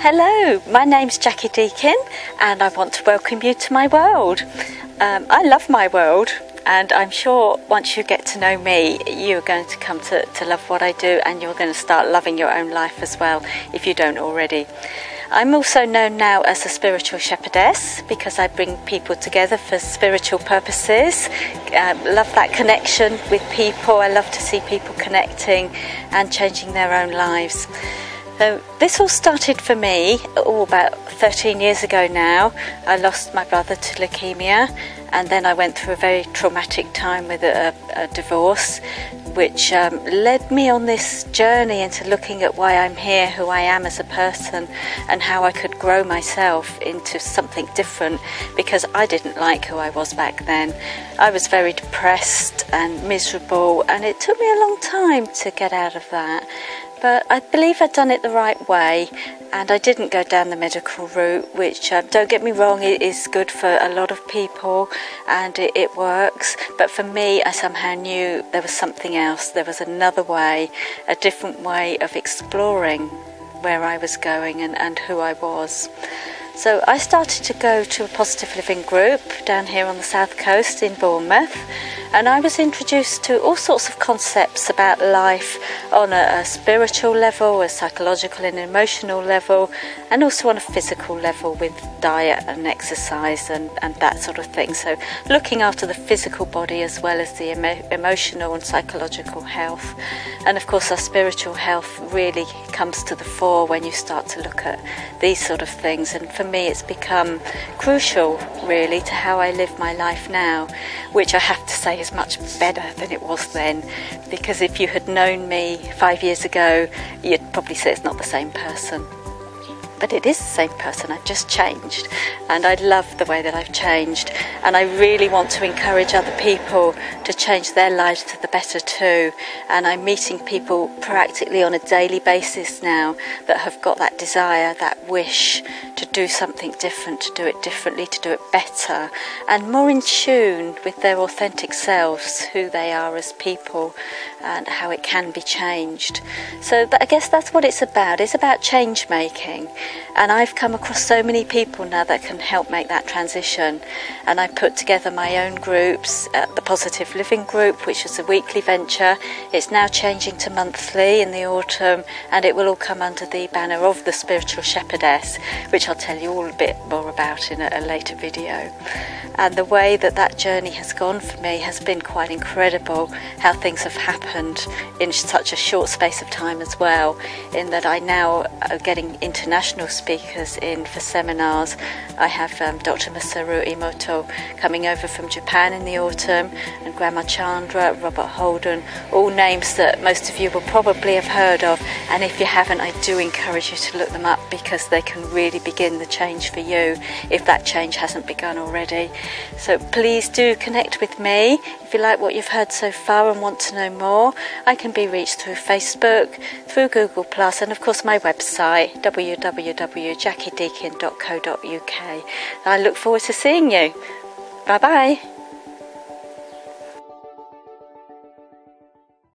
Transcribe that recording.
Hello, my name's Jackie Deakin and I want to welcome you to my world. I love my world, and I'm sure once you get to know me, you're going to come to love what I do, and you're going to start loving your own life as well, if you don't already. I'm also known now as a spiritual shepherdess because I bring people together for spiritual purposes. Love that connection with people. I love to see people connecting and changing their own lives. So this all started for me about 13 years ago now. I lost my brother to leukemia, and then I went through a very traumatic time with a divorce, which led me on this journey into looking at why I'm here, who I am as a person, and how I could grow myself into something different, because I didn't like who I was back then. I was very depressed and miserable, and it took me a long time to get out of that. But I believe I'd done it the right way, and I didn't go down the medical route, which, don't get me wrong, it is good for a lot of people and it works. But for me, I somehow knew there was something else. There was another way, a different way of exploring where I was going and who I was. So I started to go to a positive living group down here on the south coast in Bournemouth, and I was introduced to all sorts of concepts about life on a spiritual level, a psychological and emotional level, and also on a physical level with diet and exercise and that sort of thing. So looking after the physical body as well as the emotional and psychological health. And of course our spiritual health really comes to the fore when you start to look at these sort of things. And for me it's become crucial really to how I live my life now, which I have to say is much better than it was then, because if you had known me 5 years ago you'd probably say it's not the same person. But it is the same person, I've just changed, and I love the way that I've changed, and I really want to encourage other people to change their lives to the better too. And I'm meeting people practically on a daily basis now that have got that desire, that wish to do something different, to do it differently, to do it better, and more in tune with their authentic selves, who they are as people and how it can be changed. So I guess that's what it's about. It's about change making. And I've come across so many people now that can help make that transition. And I put together my own groups, the Positive Living Group, which is a weekly venture. It's now changing to monthly in the autumn, and it will all come under the banner of the Spiritual Shepherdess, which I'll tell you all a bit more about in a later video. And the way that that journey has gone for me has been quite incredible, how things have happened in such a short space of time as well, in that I now are getting international speakers in for seminars. I have Dr. Masaru Emoto coming over from Japan in the autumn, and Grandma Chandra, Robert Holden, all names that most of you will probably have heard of, and if you haven't, I do encourage you to look them up, because they can really begin the change for you if that change hasn't begun already. So please do connect with me if you like what you've heard so far and want to know more. I can be reached through Facebook, through Google+, and of course my website, www.jackiedeakin.co.uk. I look forward to seeing you. Bye bye.